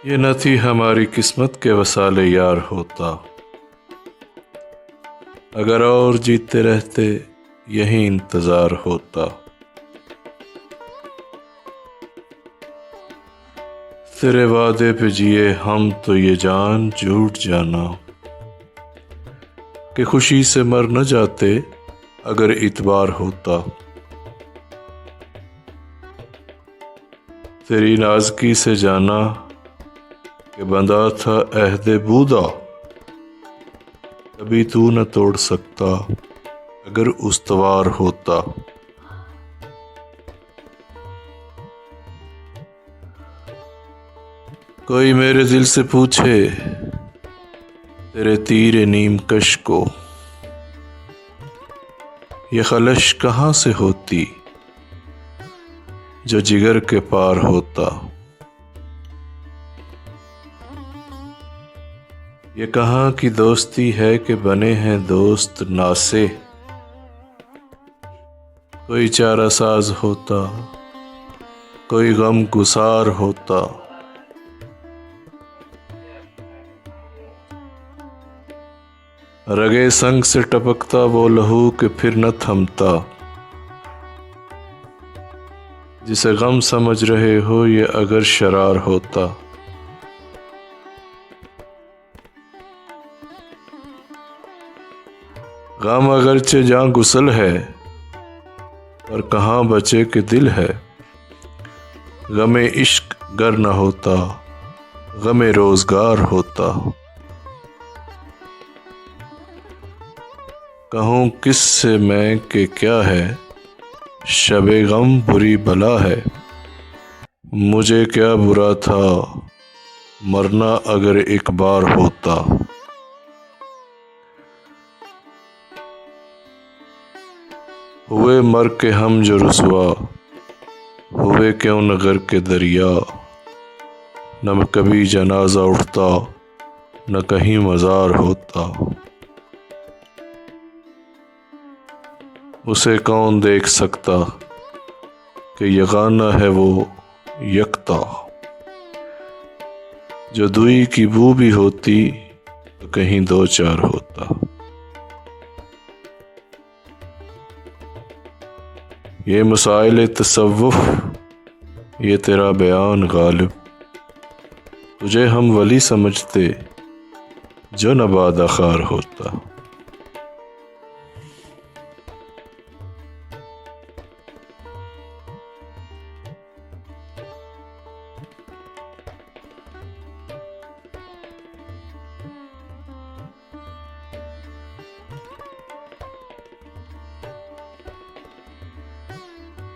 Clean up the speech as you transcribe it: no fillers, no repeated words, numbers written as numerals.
یہ نہ تھی ہماری قسمت کے وصال یار ہوتا، اگر اور جیتے رہتے یہی انتظار ہوتا۔ تیرے وعدے پہ جیے ہم تو یہ جان جھوٹ جانا، کہ خوشی سے مر نہ جاتے اگر اعتبار ہوتا۔ تیری نازکی سے جانا کہ بندھا تھا عہد بودا، کبھی تو نہ توڑ سکتا اگر استوار ہوتا۔ کوئی میرے دل سے پوچھے تیرے تیر نیم کش کو، یہ خلش کہاں سے ہوتی جو جگر کے پار ہوتا۔ یہ کہاں کی دوستی ہے کہ بنے ہیں دوست ناسے، کوئی چارہ ساز ہوتا کوئی غم گسار ہوتا۔ رگے سنگ سے ٹپکتا وہ لہو کہ پھر نہ تھمتا، جسے غم سمجھ رہے ہو یہ اگر شرار ہوتا۔ غم اگرچہ جاں غسل ہے پر کہاں بچے کہ دل ہے، غم عشق گر نہ ہوتا غم روزگار ہوتا۔ کہوں کس سے میں کہ کیا ہے شب غم بری بلا ہے، مجھے کیا برا تھا مرنا اگر ایک بار ہوتا۔ ہوئے مر کے ہم جو رسوا ہوئے کیوں نہ غر کے دریا، نہ کبھی جنازہ اٹھتا نہ کہیں مزار ہوتا۔ اسے کون دیکھ سکتا کہ یگانہ ہے وہ یکتا، جو دوئی کی بو بھی ہوتی تو کہیں دو چار ہوتا۔ یہ مسائل تصوف یہ تیرا بیان غالب، تجھے ہم ولی سمجھتے جو نہ بادہ خار ہوتا۔